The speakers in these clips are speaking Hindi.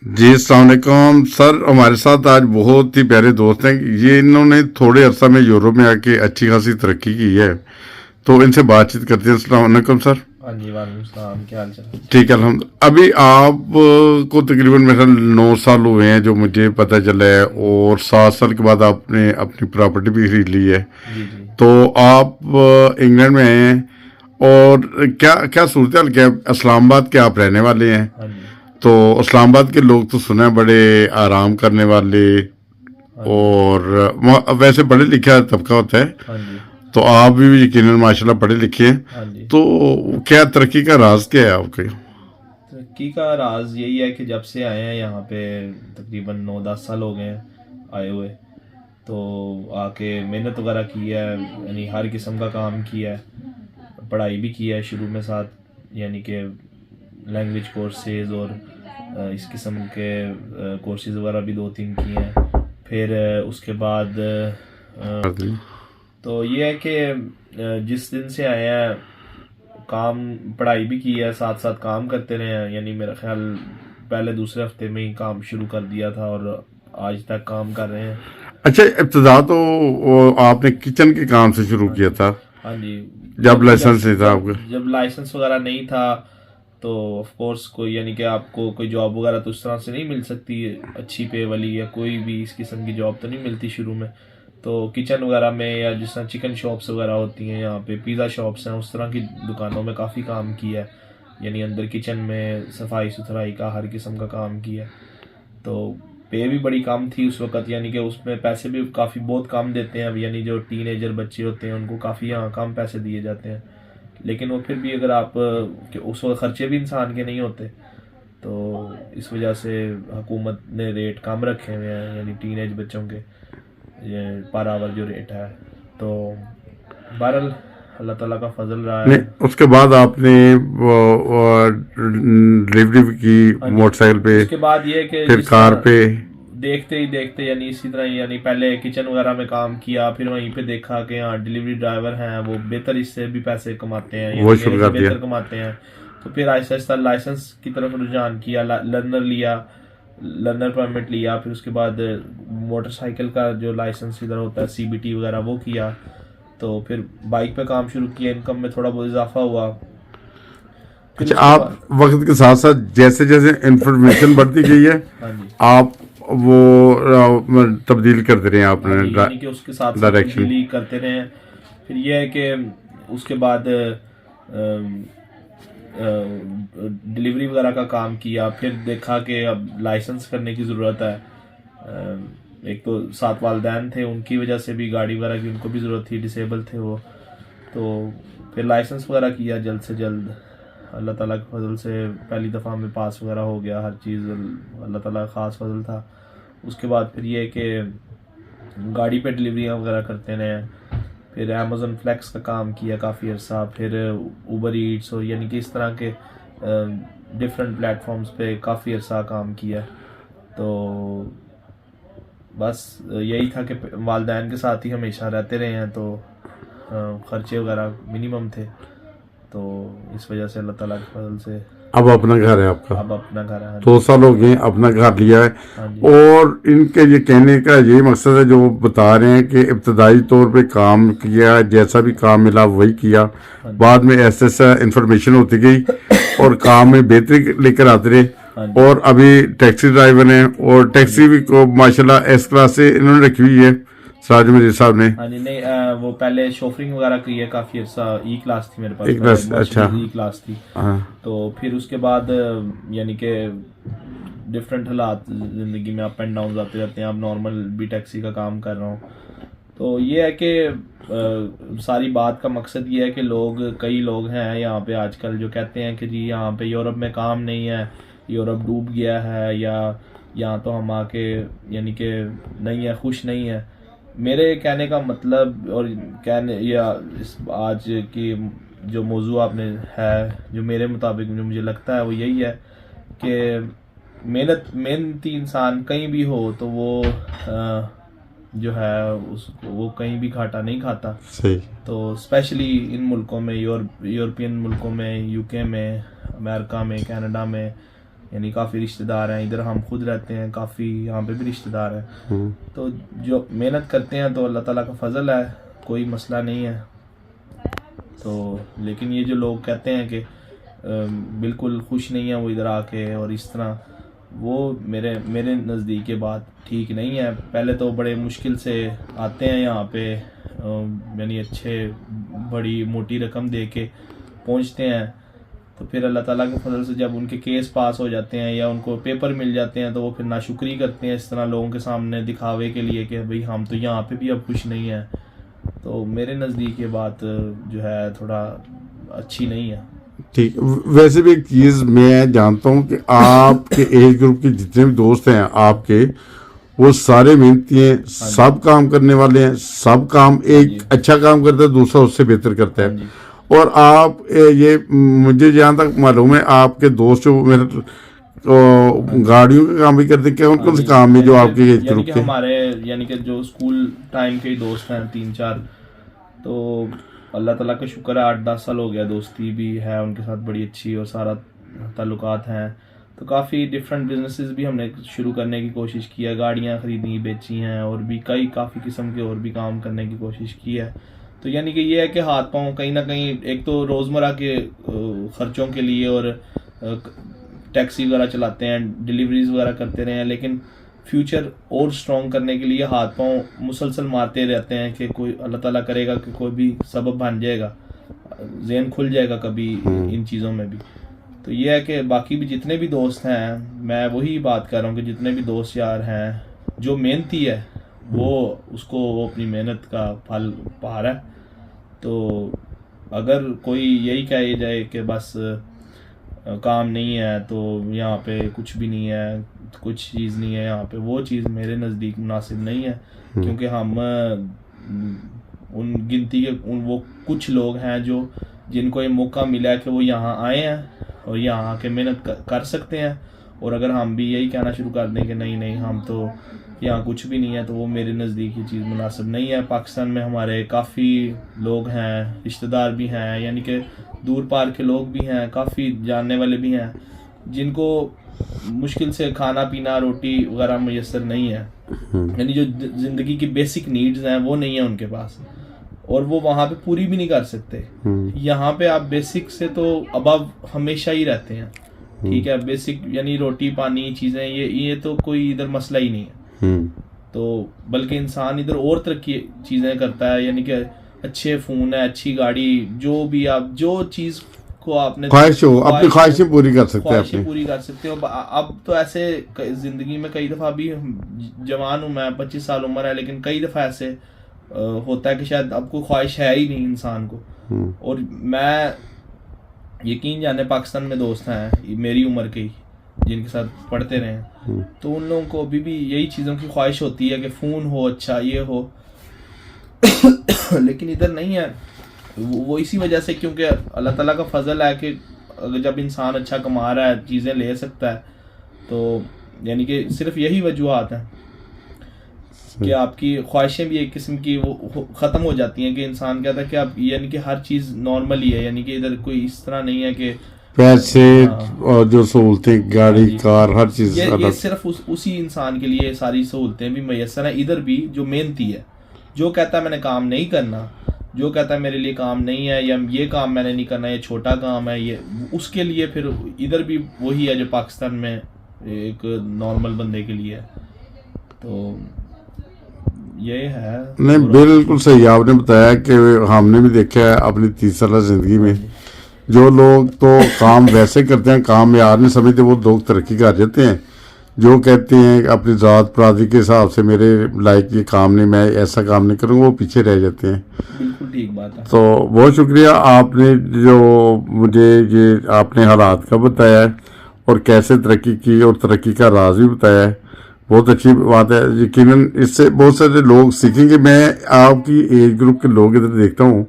जी, अस्सलाम वालेकुम सर। हमारे साथ आज बहुत ही प्यारे दोस्त हैं। ये इन्होंने थोड़े अरसा में यूरोप में आके अच्छी खासी तरक्की की है, तो इनसे बातचीत करते हैं। अस्सलाम वालेकुम सर। हाँ जी, वालेकुम सलाम। क्या हाल चाल? ठीक है, अलहम्द। अभी आप को तकरीबन मेरे ख्याल 9 साल हुए हैं जो मुझे पता चला है, और 7 साल के बाद आपने अपनी प्रॉपर्टी भी खरीद ली है। जी जी। तो आप इंग्लैंड में आए हैं, और क्या क्या सूरत हाल क्या है? इस्लामाबाद के आप रहने वाले हैं? हाँ जी। तो इस्लामाबाद के लोग तो सुना है बड़े आराम करने वाले, हाँ जी। और वहाँ वैसे पढ़े लिखा तबका होता है। हाँ जी। तो आप भी यकीनन माशाल्लाह पढ़े लिखे हैं। हाँ जी। तो क्या तरक्की का राज क्या है आपके? तरक्की का राज यही है कि जब से आए हैं यहाँ पे तकरीबन 9-10 साल हो गए हैं आए हुए। तो आके मेहनत वगैरह की है, यानी हर किस्म का काम किया है, पढ़ाई भी की है शुरू में साथ, यानी कि लैंग्वेज कोर्सेज और इस किस्म के कोर्सेज वगैरह भी 2-3 किए हैं। फिर उसके बाद तो ये है कि जिस दिन से आए हैं काम पढ़ाई भी की है, साथ साथ काम करते रहे हैं। यानी मेरा ख्याल पहले दूसरे हफ्ते में ही काम शुरू कर दिया था और आज तक काम कर रहे हैं। अच्छा, इब्तदा तो आपने किचन के काम से शुरू हाँ किया जी। था, हाँ जी। जब लाइसेंस नहीं था जब आपका? जब लाइसेंस वगैरह नहीं था तो ऑफ कोर्स कोई, यानी कि आपको कोई जॉब वगैरह तो उस तरह से नहीं मिल सकती अच्छी पे वाली, या कोई भी इस किस्म की जॉब तो नहीं मिलती शुरू में। तो किचन वगैरह में, या जिस तरह चिकन शॉप्स वगैरह होती हैं यहाँ पे, पिज़्ज़ा शॉप्स हैं, उस तरह की दुकानों में काफ़ी काम किया है। यानी अंदर किचन में सफाई सुथराई का हर किस्म का काम किया है। तो पे भी बड़ी कम थी उस वक़्त, यानी कि उसमें पैसे भी काफ़ी बहुत कम देते हैं अब, यानी जो टीनेजर बच्चे होते हैं उनको काफ़ी यहाँ कम पैसे दिए जाते हैं। लेकिन वो फिर भी अगर आप कि उस वक्त खर्चे भी इंसान के नहीं होते, तो इस वजह से हुकूमत ने रेट कम रखे हुए हैं, यानी टीनेज बच्चों के ये पर आवर जो रेट है। तो बहरहाल अल्लाह ताला का फजल रहा नहीं, है। उसके बाद आपने डिलीवरी भी की हाँ जी। मोटरसाइकिल पे, उसके बाद ये है कि फिर जिस कार तरह पे। देखते ही देखते, यानी इसी तरह ही, यानी पहले किचन वगैरह में काम किया, फिर वहीं पे देखा कि हाँ डिलीवरी ड्राइवर हैं वो बेहतर, इससे भी पैसे कमाते हैं, वो यानी शुरू मेरे से कर दिया। बेहतर कमाते हैं। तो फिर आहिस्ता आहिस्ता लाइसेंस की तरफ रुझान किया, लर्नर लिया, लर्नर परमिट लिया। फिर उसके बाद मोटरसाइकिल का जो लाइसेंस इधर होता है CBT वगैरह वो किया। तो फिर बाइक पे काम शुरू किया, इनकम में थोड़ा बहुत इजाफा हुआ। फिर अच्छा, उसके आप बाद वक्त के साथ साथ जैसे जैसे इंफॉर्मेशन बढ़ती गई है, हाँ जी। आप वो तब्दील करते रहे हाँ आपने जी, यानी कि उसके साथ साथ डायरेक्शन। तब्दीली करते रहे हैं। फिर यह है कि उसके बाद डिलीवरी वगैरह का काम किया, फिर देखा कि अब लाइसेंस करने की ज़रूरत है। एक तो साथ वालदैन थे, उनकी वजह से भी गाड़ी वगैरह की उनको भी ज़रूरत थी, डिसेबल थे वो। तो फिर लाइसेंस वगैरह किया जल्द से जल्द, अल्लाह ताला के फजल से पहली दफ़ा में पास वगैरह हो गया, हर चीज़ अल्लाह ताला का ख़ास फजल था। उसके बाद फिर ये है कि गाड़ी पे डिलीवरियाँ वगैरह करते रहे। फिर अमेज़न फ्लेक्स का काम किया काफ़ी अर्सा, फिर ऊबर ईट्स, और यानी कि इस तरह के डिफरेंट प्लेटफॉर्म्स पे काफ़ी अर्सा काम किया। तो बस यही था कि वालदैन के साथ ही हमेशा रहते रहे हैं, तो ख़र्चे वगैरह मिनिमम थे। तो इस वजह से अल्लाह ताला के फजल से अब अपना घर है आपका? अब अपना घर है। 2 साल हो गए अपना घर लिया है। हाँ जी। और इनके ये कहने का यही मकसद है जो वो बता रहे हैं कि इब्तदाई तौर पे काम किया, जैसा भी काम मिला वही किया, हाँ जी। बाद में ऐसा ऐसा इंफॉर्मेशन होती गई और काम में बेहतरी लेकर आते रहे। हाँ जी। और अभी टैक्सी ड्राइवर हैं, और टैक्सी भी को माशाल्लाह एस क्लास से इन्होंने रखी हुई है साज मजीद साहब ने। हाँ जी। नहीं वो पहले शोफरिंग वगैरह की है काफ़ी अर्सा, ई क्लास थी मेरे पास एक पहले, क्लास, अच्छा। मर्सिडीज ई क्लास थी। हाँ। तो फिर उसके बाद यानी कि डिफरेंट हालात ज़िंदगी में अप एंड डाउन आते रहते हैं। अब नॉर्मल भी टैक्सी का काम कर रहा हूँ। तो ये है कि सारी बात का मकसद ये है कि कई लोग हैं यहाँ पे आजकल जो कहते हैं कि जी यहाँ पे यूरोप में काम नहीं है, यूरोप डूब गया है, या यहाँ तो हम आके यानी कि नहीं है, खुश नहीं है। मेरे कहने का मतलब, और कहने या इस आज की जो मौजू आपने है, जो मेरे मुताबिक जो मुझे लगता है वो यही है कि मेहनती इंसान कहीं भी हो तो वो जो है उसको वो कहीं भी घाटा नहीं खाता। सही। तो स्पेशली इन मुल्कों में, यूरोपियन मुल्कों में, UK में, अमेरिका में, कनाडा में, यानी काफ़ी रिश्तेदार हैं, इधर हम खुद रहते हैं, काफ़ी यहाँ पे भी रिश्तेदार हैं। तो जो मेहनत करते हैं तो अल्लाह ताला का फजल है, कोई मसला नहीं है। तो लेकिन ये जो लोग कहते हैं कि बिल्कुल खुश नहीं है वो इधर आके और इस तरह, वो मेरे नज़दीक ये बात ठीक नहीं है। पहले तो बड़े मुश्किल से आते हैं यहाँ पे, यानी अच्छे बड़ी मोटी रकम दे के पहुँचते हैं, तो फिर अल्लाह ताला के फजल से जब उनके केस पास हो जाते हैं या उनको पेपर मिल जाते हैं तो वो फिर नाशुक्री करते हैं इस तरह लोगों के सामने दिखावे के लिए कि भाई हम तो यहाँ पे भी अब खुश नहीं हैं। तो मेरे नज़दीक ये बात जो है थोड़ा अच्छी नहीं है। ठीक। वैसे भी एक चीज मैं जानता हूँ कि आपके एज ग्रुप के जितने भी दोस्त हैं आपके, वो सारे मेहनती हैं, सब काम करने वाले हैं, सब काम एक अच्छा काम करता है, दूसरा उससे बेहतर करता है। और आप ये मुझे जहाँ तक मालूम है आपके दोस्त जो मेरे गाड़ियों का काम भी करते हैं, क्या कौन से काम में जो आपके एज ग्रुप के? हमारे यानी कि जो स्कूल टाइम के दोस्त हैं 3-4, तो अल्लाह ताला का शुक्र है 8-10 साल हो गया, दोस्ती भी है उनके साथ बड़ी अच्छी और सारा ताल्लुकात हैं। तो काफ़ी डिफरेंट बिजनेसेस भी हमने शुरू करने की कोशिश की है, गाड़ियाँ खरीदी बेची हैं और भी काफ़ी किस्म के और भी काम करने की कोशिश की है। तो यानी कि ये है कि हाथ पांव कहीं ना कहीं एक तो रोज़मर्रा के ख़र्चों के लिए और टैक्सी वगैरह चलाते हैं, डिलीवरीज वगैरह करते रहे हैं, लेकिन फ्यूचर और स्ट्रॉन्ग करने के लिए हाथ पांव मुसलसल मारते रहते हैं कि कोई अल्लाह ताला करेगा कि कोई भी सबब बन जाएगा, ज़हन खुल जाएगा कभी इन चीज़ों में भी। तो ये है कि बाकी भी जितने भी दोस्त हैं, मैं वही बात कर रहा हूँ कि जितने भी दोस्त यार हैं, जो मेहनती है वो उसको वो अपनी मेहनत का फल पा रहा है। तो अगर कोई यही कहे जाए कि बस काम नहीं है तो यहाँ पे कुछ भी नहीं है, कुछ चीज़ नहीं है यहाँ पे, वो चीज़ मेरे नज़दीक मुनासिब नहीं है। क्योंकि हम उन गिनती के वो कुछ लोग हैं जो जिनको ये मौका मिला है कि वो यहाँ आए हैं और यहाँ आके मेहनत कर सकते हैं। और अगर हम भी यही कहना शुरू कर दें कि नहीं नहीं हम तो यहाँ कुछ भी नहीं है, तो वो मेरे नज़दीक ये चीज़ मुनासिब नहीं है। पाकिस्तान में हमारे काफ़ी लोग हैं, रिश्तेदार भी हैं, यानी कि दूर पार के लोग भी हैं, काफ़ी जानने वाले भी हैं, जिनको मुश्किल से खाना पीना रोटी वगैरह मैसर नहीं है, यानी जो ज़िंदगी की बेसिक नीड्स हैं वो नहीं है उनके पास, और वो वहाँ पे पूरी भी नहीं कर सकते। यहाँ पे आप बेसिक से तो अबव हमेशा ही रहते हैं, ठीक है, बेसिक यानी रोटी पानी चीज़ें ये तो कोई इधर मसला ही नहीं है। तो बल्कि इंसान इधर और तरक्की चीज़ें करता है, यानी कि अच्छे फ़ोन है, अच्छी गाड़ी, जो भी आप जो चीज़ को आपने ख्वाहिश हो अपनी ख्वाहिशें पूरी कर सकते हैं, ख्वाहिशें पूरी कर सकते हो। अब तो ऐसे ज़िंदगी में कई दफ़ा भी, जवान हूँ मैं, 25 साल उम्र है, लेकिन कई दफ़ा ऐसे होता है कि शायद अब कोई ख्वाहिश है ही नहीं इंसान को। और मैं यकीन जाने पाकिस्तान में दोस्त हैं मेरी उम्र के ही जिनके साथ पढ़ते रहे, तो उन लोगों को अभी भी यही चीज़ों की ख्वाहिश होती है कि फ़ोन हो, अच्छा ये हो लेकिन इधर नहीं है। वो इसी वजह से क्योंकि अल्लाह ताला का फजल है कि अगर जब इंसान अच्छा कमा रहा है, चीज़ें ले सकता है, तो यानी कि सिर्फ यही वजूहत हैं कि आपकी ख्वाहिशें भी एक किस्म की वो ख़त्म हो जाती हैं कि इंसान कहता है कि आप यानी कि हर चीज़ नॉर्मल ही है, यानी कि इधर कोई इस तरह नहीं है कि पैसे और जो सहूलतें, गाड़ी कार, हर चीज़ ये सिर्फ उसी इंसान के लिए सारी सहूलतें भी मैसर हैं। इधर भी जो मेहनती है, जो कहता है मैंने काम नहीं करना, जो कहता है मेरे लिए काम नहीं है या ये काम मैंने नहीं करना, ये छोटा काम है, ये उसके लिए फिर इधर भी वही है जो पाकिस्तान में एक नॉर्मल बंदे के लिए है। तो ये है। नहीं, बिल्कुल सही आपने बताया कि हमने भी देखा है अपनी 30 साल जिंदगी में, जो लोग तो काम वैसे करते हैं, काम यार नहीं समझते, वो लोग तरक्की कर जाते हैं। जो कहते हैं अपनी ज़ात बरादरी के हिसाब से मेरे लायक ये काम नहीं, मैं ऐसा काम नहीं करूँगा, वो पीछे रह जाते हैं। बिल्कुल ठीक बात है। तो बहुत शुक्रिया आपने जो मुझे ये आपने हालात का बताया है और कैसे तरक्की की और तरक्की का राज भी बताया है, बहुत अच्छी बात है। यकीनन इससे बहुत सारे लोग सीखेंगे। मैं आपकी एज ग्रुप के लोग इधर देखता हूँ,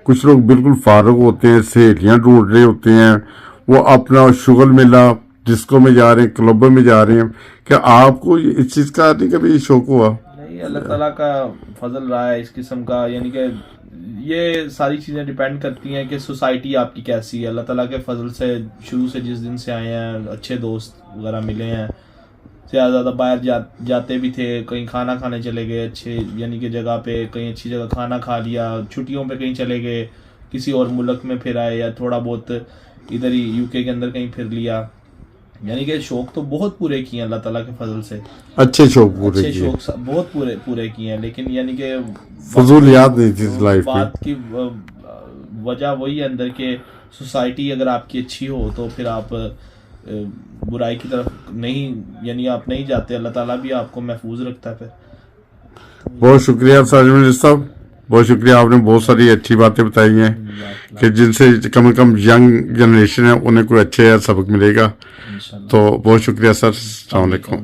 कुछ लोग बिल्कुल फारुक होते हैं, सहेलियाँ ढूंढ रहे होते हैं, वो अपना शुगल मेला डिस्को में जा रहे हैं, क्लबों में जा रहे हैं। क्या आपको इस चीज़ का नहीं कभी शौक हुआ? नहीं, अल्लाह ताला का फजल रहा है इस किस्म का, यानी कि ये सारी चीज़ें डिपेंड करती हैं कि सोसाइटी आपकी कैसी है। अल्लाह ताला के फजल से शुरू से जिस दिन से आए हैं अच्छे दोस्त वगैरह मिले हैं, ज़्यादा बाहर जाते भी थे, कहीं खाना खाने चले गए अच्छे यानी कि जगह पे, कहीं अच्छी जगह खाना खा लिया, छुट्टियों पे कहीं चले गए, किसी और मुल्क में फिर आए, या थोड़ा बहुत इधर ही यूके के अंदर कहीं फिर लिया। यानी कि शौक तो बहुत पूरे किए हैं अल्लाह ताला के फजल से, अच्छे शौक पूरे अच्छे किए, शौक बहुत पूरे किए हैं। लेकिन यानी कि फजूल याद नहीं थी लाइफ में। बात की वजह वही है अंदर के सोसाइटी अगर आपकी अच्छी हो तो फिर आप बुराई की तरफ नहीं, यानी आप नहीं जाते, अल्लाह ताला भी आपको महफूज रखता है फिर। बहुत शुक्रिया साजिद साहब, बहुत शुक्रिया, आपने बहुत सारी अच्छी बातें बताई हैं कि जिनसे कम से कम यंग जनरेशन है उन्हें कोई अच्छे सबक मिलेगा। इंशाल्लाह। तो बहुत शुक्रिया सर, अस्सलाम वालेकुम।